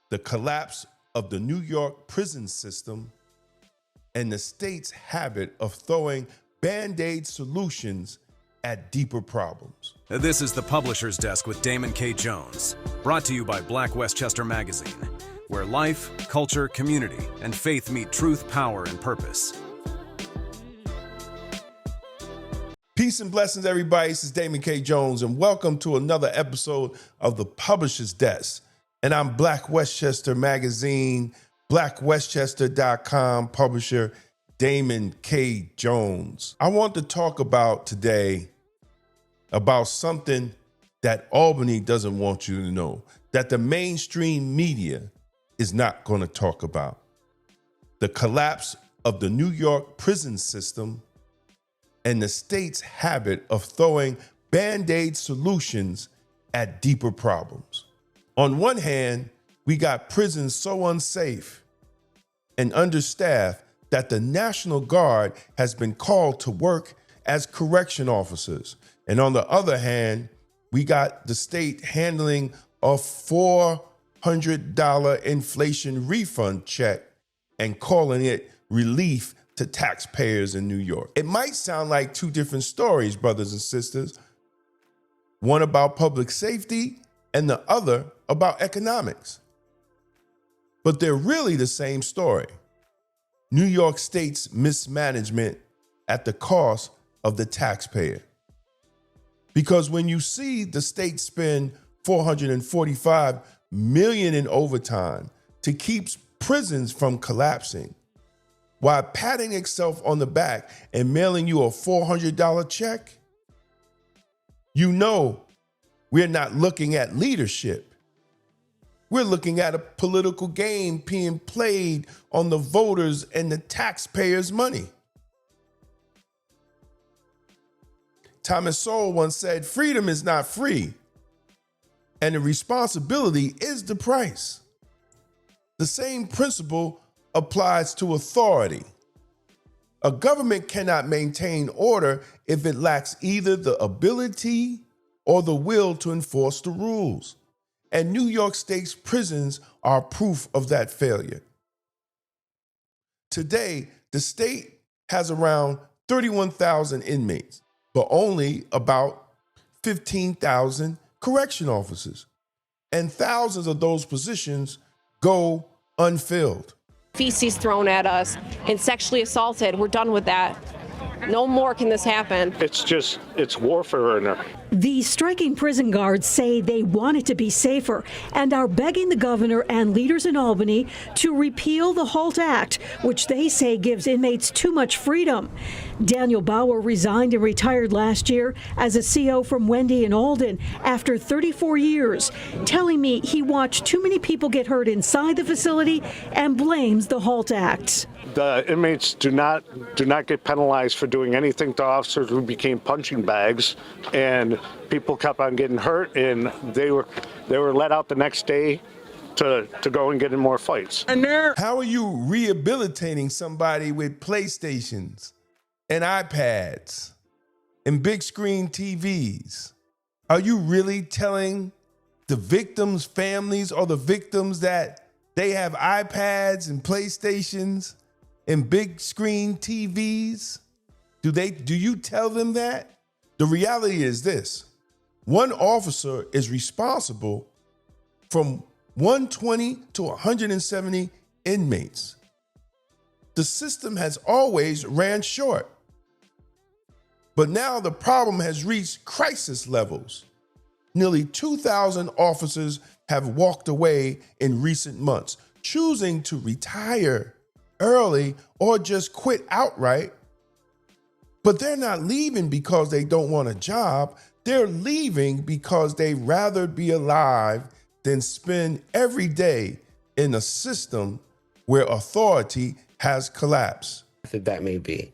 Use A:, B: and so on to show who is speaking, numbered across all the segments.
A: the collapse of the New York prison system, and the state's habit of throwing Band-Aid solutions at deeper problems.
B: This is the Publisher's Desk with Damon K. Jones, brought to you by Black Westchester Magazine, where life, culture, community, and faith meet truth, power, and purpose.
A: Peace and blessings, everybody. This is Damon K. Jones, and welcome to another episode of the Publisher's Desk. And I'm Black Westchester Magazine, blackwestchester.com publisher Damon K. Jones. I want to talk about today about something that Albany doesn't want you to know, that the mainstream media is not going to talk about. The collapse of the New York prison system and the state's habit of throwing Band-Aid solutions at deeper problems. On one hand, we got prisons so unsafe and understaffed that the National Guard has been called to work as correction officers. And on the other hand, we got the state handling a $400 inflation refund check and calling it relief to taxpayers in New York. It might sound like two different stories, brothers and sisters. One about public safety and the other about economics. But they're really the same story. New York State's mismanagement at the cost of the taxpayer. Because when you see the state spend $445 million in overtime to keep prisons from collapsing, while patting itself on the back and mailing you a $400 check, you know we're not looking at leadership. We're looking at a political game being played on the voters and the taxpayers' money. Thomas Sowell once said, freedom is not free, and the responsibility is the price. The same principle applies to authority. A government cannot maintain order if it lacks either the ability or the will to enforce the rules. And New York State's prisons are proof of that failure. Today, the state has around 31,000 inmates, but only about 15,000 correction officers. And thousands of those positions go unfilled.
C: Feces thrown at us and sexually assaulted. We're done with that. No more can this happen.
D: It's warfare in there.
E: The striking prison guards say they want it to be safer and are begging the governor and leaders in Albany to repeal the HALT Act, which they say gives inmates too much freedom. Daniel Bauer resigned and retired last year as a CO from Wendy in Alden after 34 years, telling me he watched too many people get hurt inside the facility and blames the HALT Act.
D: The inmates do not get penalized for doing anything to officers who became punching bags, and people kept on getting hurt, and they were let out the next day to go and get in more fights.
A: How are you rehabilitating somebody with PlayStations and iPads and big screen TVs? Are you really telling the victims' families or the victims that they have iPads and PlayStations and big screen TVs? Do you tell them that? The reality is this: one officer is responsible from 120 to 170 inmates. The system has always ran short. But now the problem has reached crisis levels. Nearly 2,000 officers have walked away in recent months, choosing to retire early or just quit outright. But they're not leaving because they don't want a job. They're leaving because they'd rather be alive than spend every day in a system where authority has collapsed.
F: That may be.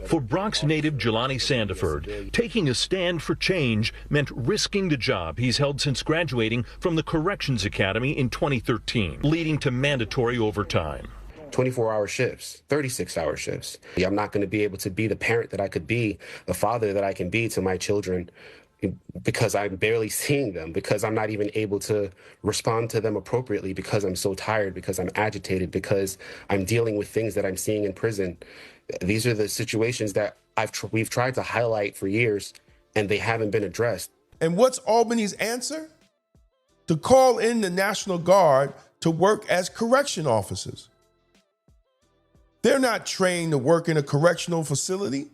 G: For Bronx native Jelani Sandiford, taking a stand for change meant risking the job he's held since graduating from the Corrections Academy in 2013, leading to mandatory overtime.
F: 24-hour shifts, 36-hour shifts. I'm not going to be able to be the parent that I could be, the father that I can be to my children because I'm barely seeing them, because I'm not even able to respond to them appropriately, because I'm so tired, because I'm agitated, because I'm dealing with things that I'm seeing in prison. These are the situations that we've tried to highlight for years, and they haven't been addressed.
A: And what's Albany's answer? To call in the National Guard to work as correction officers. They're not trained to work in a correctional facility.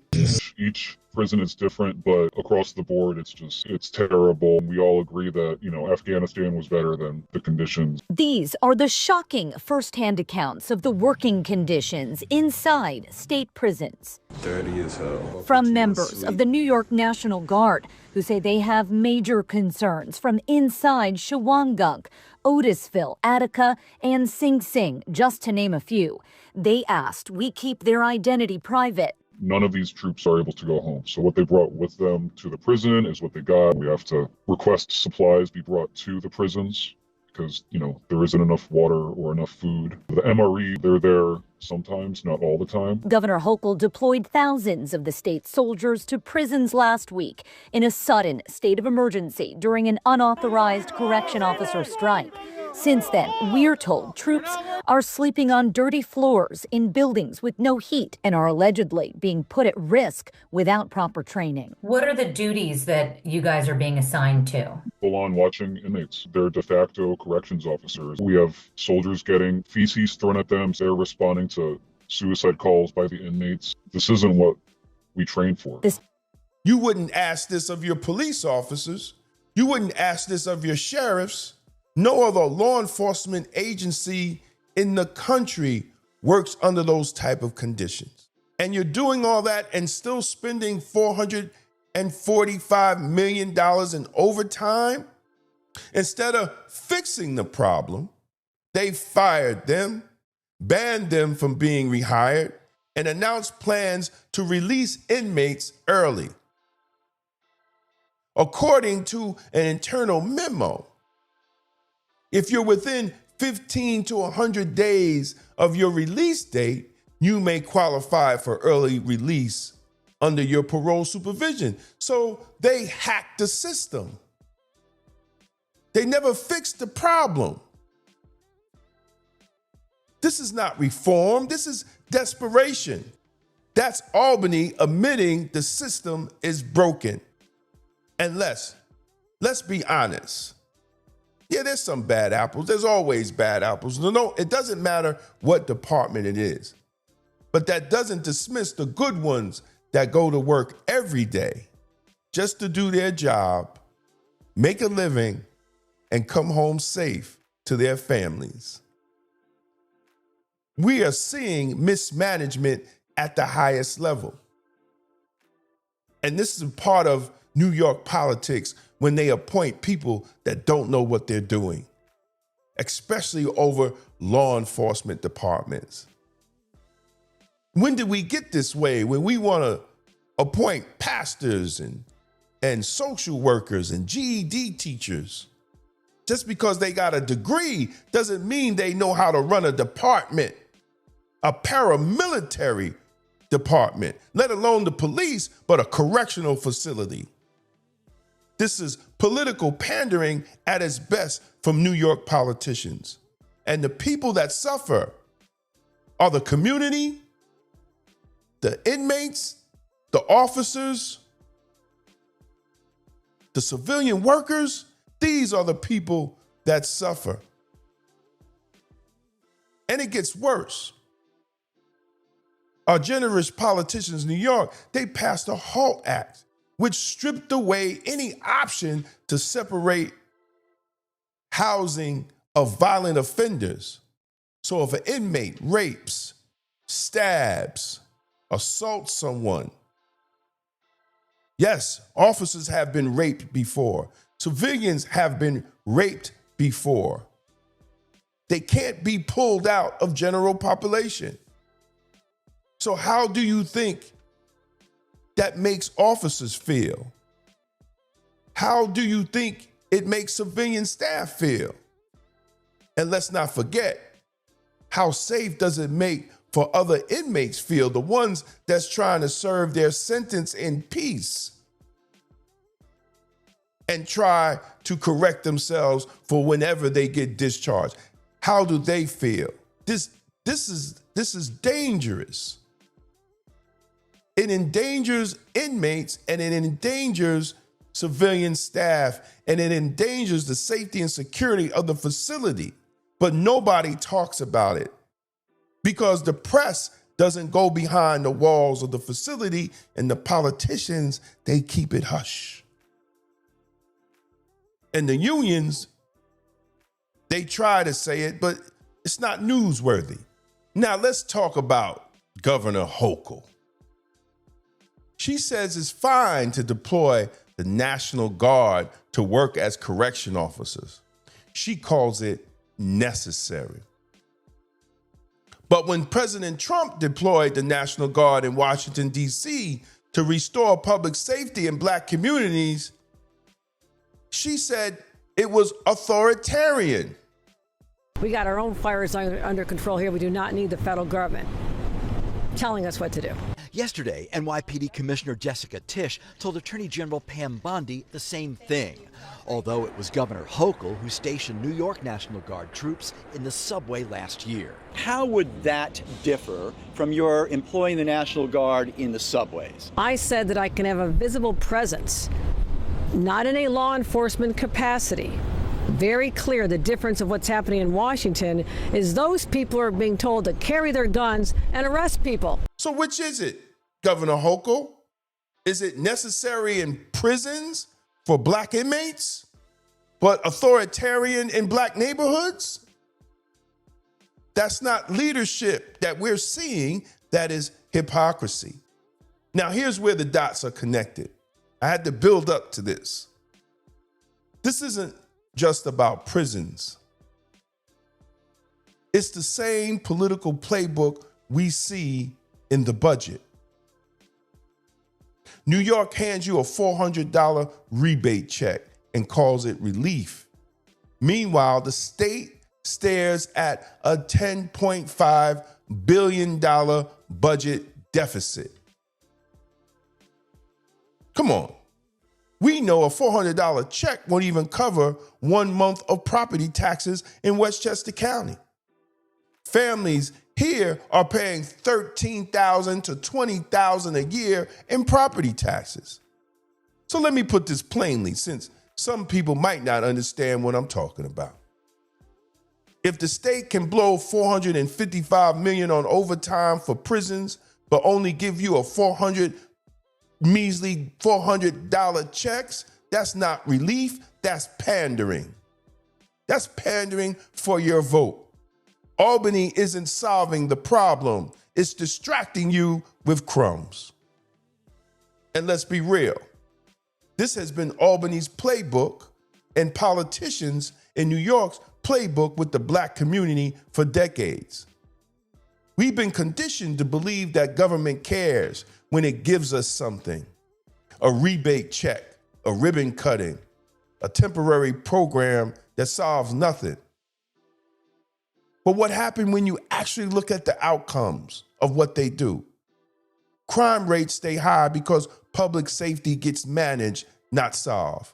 H: Each prison is different, but across the board, it's terrible. We all agree that, Afghanistan was better than the conditions.
I: These are the shocking firsthand accounts of the working conditions inside state prisons.
J: Dirty as hell.
I: From members of the New York National Guard, who say they have major concerns from inside Shawangunk, Otisville, Attica, and Sing Sing, just to name a few. They asked we keep their identity private.
H: None of these troops are able to go home. So what they brought with them to the prison is what they got. We have to request supplies be brought to the prisons because, there isn't enough water or enough food. The MRE, they're there sometimes, not all the time.
I: Governor Hochul deployed thousands of the state's soldiers to prisons last week in a sudden state of emergency during an unauthorized correction officer strike. Since then, we're told troops are sleeping on dirty floors in buildings with no heat and are allegedly being put at risk without proper training.
K: What are the duties that you guys are being assigned to?
H: Full on watching inmates. They're de facto corrections officers. We have soldiers getting feces thrown at them. They're responding to suicide calls by the inmates. This isn't what we train for.
A: You wouldn't ask this of your police officers. You wouldn't ask this of your sheriffs. No other law enforcement agency in the country works under those type of conditions. And you're doing all that and still spending $445 million in overtime? Instead of fixing the problem, they fired them, banned them from being rehired, and announced plans to release inmates early. According to an internal memo, if you're within 15 to 100 days of your release date, you may qualify for early release under your parole supervision. So they hacked the system. They never fixed the problem. This is not reform. This is desperation. That's Albany admitting the system is broken. And let's be honest. Yeah, there's some bad apples. There's always bad apples. No, it doesn't matter what department it is. But that doesn't dismiss the good ones that go to work every day just to do their job, make a living, and come home safe to their families. We are seeing mismanagement at the highest level. And this is part of New York politics when they appoint people that don't know what they're doing, especially over law enforcement departments. When did we get this way when we want to appoint pastors and social workers and GED teachers? Just because they got a degree doesn't mean they know how to run a department, a paramilitary department, let alone the police, but a correctional facility. This is political pandering at its best from New York politicians. And the people that suffer are the community, the inmates, the officers, the civilian workers. These are the people that suffer. And it gets worse. Our generous politicians in New York, they passed the HALT Act, which stripped away any option to separate housing of violent offenders. So if an inmate rapes, stabs, assaults someone, yes, officers have been raped before. Civilians have been raped before. They can't be pulled out of general population. So how do you think that makes officers feel? How do you think it makes civilian staff feel? And let's not forget, how safe does it make for other inmates feel, the ones that's trying to serve their sentence in peace? and try to correct themselves for whenever they get discharged. How do they feel? This is dangerous. It endangers inmates, and it endangers civilian staff, and it endangers the safety and security of the facility. But nobody talks about it because the press doesn't go behind the walls of the facility, and the politicians, they keep it hush. And the unions, they try to say it, but it's not newsworthy. Now let's talk about Governor Hochul. She says it's fine to deploy the National Guard to work as correction officers. She calls it necessary. But when President Trump deployed the National Guard in Washington, D.C. to restore public safety in Black communities, she said it was authoritarian.
J: We got our own fires under control here. We do not need the federal government telling us what to do.
L: Yesterday, NYPD Commissioner Jessica Tisch told Attorney General Pam Bondi the same thing, although it was Governor Hochul who stationed New York National Guard troops in the subway last year.
M: How would that differ from your employing the National Guard in the subways?
J: I said that I can have a visible presence, not in a law enforcement capacity. Very clear the difference of what's happening in Washington is those people are being told to carry their guns and arrest people.
A: So which is it, Governor Hochul? Is it necessary in prisons for Black inmates, but authoritarian in Black neighborhoods? That's not leadership that we're seeing. That is hypocrisy. Now, here's where the dots are connected. I had to build up to this. This isn't just about prisons. It's the same political playbook we see in the budget. New York hands you a $400 rebate check and calls it relief. Meanwhile, the state stares at a $10.5 billion budget deficit. Come on. We know a $400 check won't even cover 1 month of property taxes in Westchester County. Families here are paying $13,000 to $20,000 a year in property taxes. So let me put this plainly, since some people might not understand what I'm talking about. If the state can blow $455 million on overtime for prisons, but only give you a measly $400 checks, that's not relief, that's pandering. That's pandering for your vote. Albany isn't solving the problem, it's distracting you with crumbs. And let's be real, this has been Albany's playbook and politicians in New York's playbook with the Black community for decades. We've been conditioned to believe that government cares when it gives us something, a rebate check, a ribbon cutting, a temporary program that solves nothing. But what happened when you actually look at the outcomes of what they do? Crime rates stay high because public safety gets managed, not solved.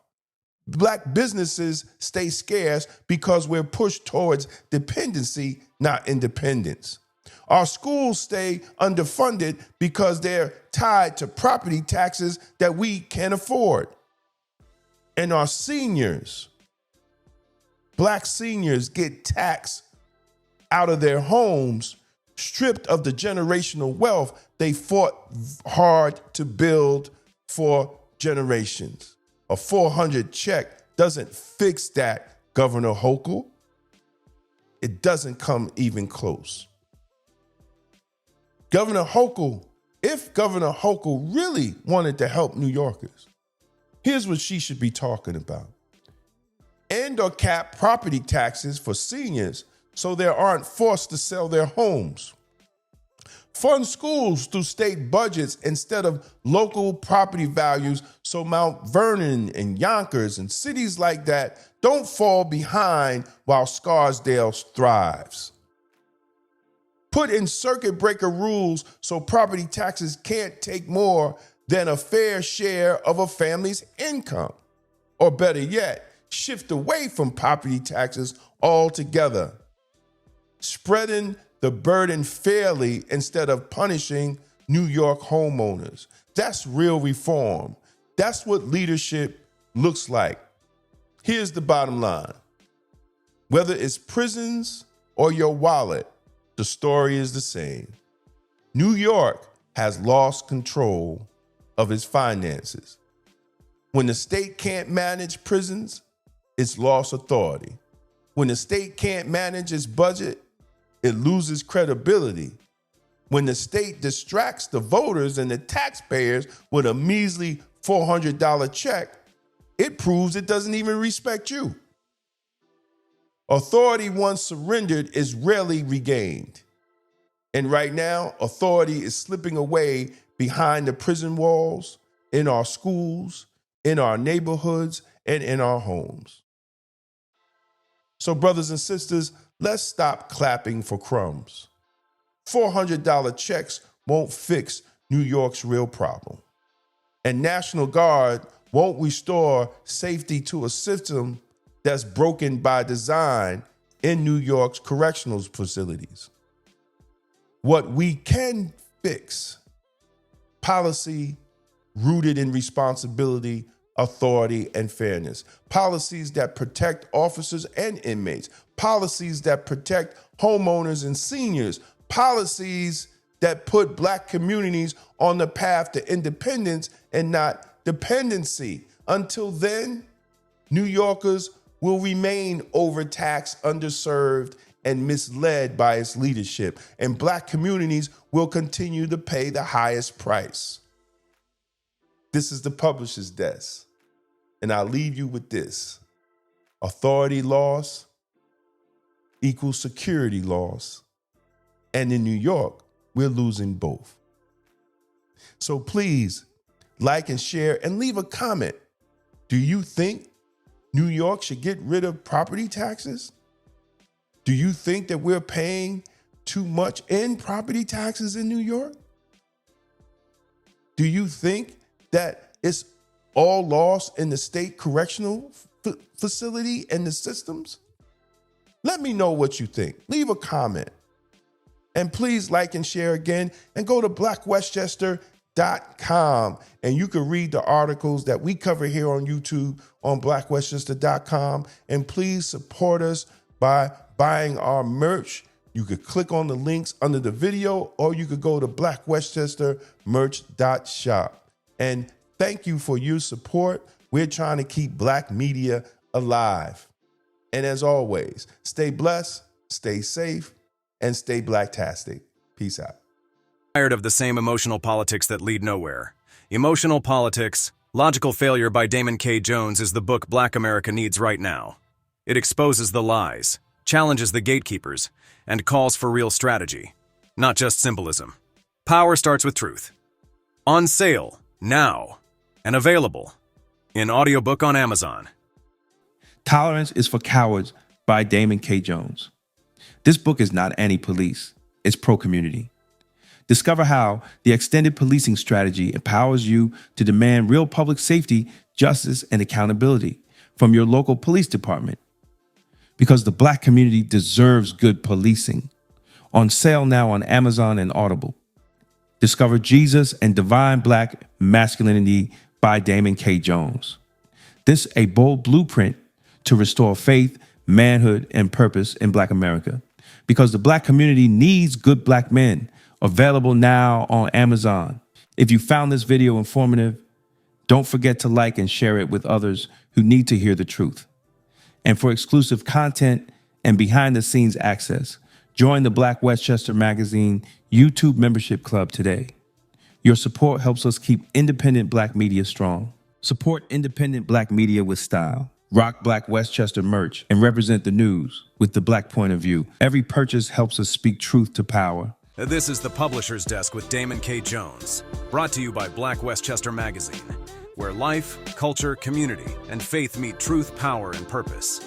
A: Black businesses stay scarce because we're pushed towards dependency, not independence. Our schools stay underfunded because they're tied to property taxes that we can't afford. And our seniors, Black seniors, get taxed out of their homes, stripped of the generational wealth they fought hard to build for generations. A $400 check doesn't fix that, Governor Hochul. It doesn't come even close. Governor Hochul, if Governor Hochul really wanted to help New Yorkers, here's what she should be talking about. End or cap property taxes for seniors so they aren't forced to sell their homes. Fund schools through state budgets instead of local property values so Mount Vernon and Yonkers and cities like that don't fall behind while Scarsdale thrives. Put in circuit breaker rules so property taxes can't take more than a fair share of a family's income. Or better yet, shift away from property taxes altogether, spreading the burden fairly instead of punishing New York homeowners. That's real reform. That's what leadership looks like. Here's the bottom line. Whether it's prisons or your wallet, the story is the same. New York has lost control of its finances. When the state can't manage prisons, it's lost authority. When the state can't manage its budget, it loses credibility. When the state distracts the voters and the taxpayers with a measly $400 check, it proves it doesn't even respect you. Authority once surrendered is rarely regained. And right now, authority is slipping away behind the prison walls, in our schools, in our neighborhoods, and in our homes. So brothers and sisters, let's stop clapping for crumbs. $400 checks won't fix New York's real problem. And National Guard won't restore safety to a system that's broken by design in New York's correctional facilities. What we can fix, policy rooted in responsibility, authority, and fairness. Policies that protect officers and inmates. Policies that protect homeowners and seniors. Policies that put Black communities on the path to independence and not dependency. Until then, New Yorkers will remain overtaxed, underserved, and misled by its leadership, and Black communities will continue to pay the highest price. This is the publisher's desk, and I'll leave you with this. Authority loss equals security loss, and in New York, we're losing both. So please like and share and leave a comment. Do you think New York should get rid of property taxes? Do you think that we're paying too much in property taxes in New York? Do you think that it's all lost in the state correctional facility and the systems? Let me know what you think. Leave a comment. And please like and share again, and go to blackwestchester.com, and you can read the articles that we cover here on YouTube on blackwestchester.com. And please support us by buying our merch. You could click on the links under the video, or you could go to blackwestchestermerch.shop. And thank you for your support. We're trying to keep Black media alive. And as always, stay blessed, stay safe, and stay Blacktastic. Peace out.
B: Tired of the same emotional politics that lead nowhere? Emotional Politics, Logical Failure by Damon K. Jones is the book Black America needs right now. It exposes the lies, challenges the gatekeepers, and calls for real strategy, not just symbolism. Power starts with truth. On sale, now, and available in audiobook on Amazon.
N: Tolerance is for Cowards by Damon K. Jones. This book is not anti-police, it's pro-community. Discover how the extended policing strategy empowers you to demand real public safety, justice, and accountability from your local police department. Because the Black community deserves good policing. On sale now on Amazon and Audible. Discover Jesus and Divine Black Masculinity by Damon K. Jones. This a bold blueprint to restore faith, manhood, and purpose in Black America. Because the Black community needs good Black men. Available now on Amazon. If you found this video informative, don't forget to like and share it with others who need to hear the truth. And for exclusive content and behind-the-scenes access, join the Black Westchester Magazine YouTube membership club today. Your support helps us keep independent Black media strong. Support independent Black media with style. Rock Black Westchester merch and represent the news with the Black point of view. Every purchase helps us speak truth to power.
B: This is the Publisher's Desk with Damon K. Jones, brought to you by Black Westchester Magazine, where life, culture, community, and faith meet truth, power, and purpose.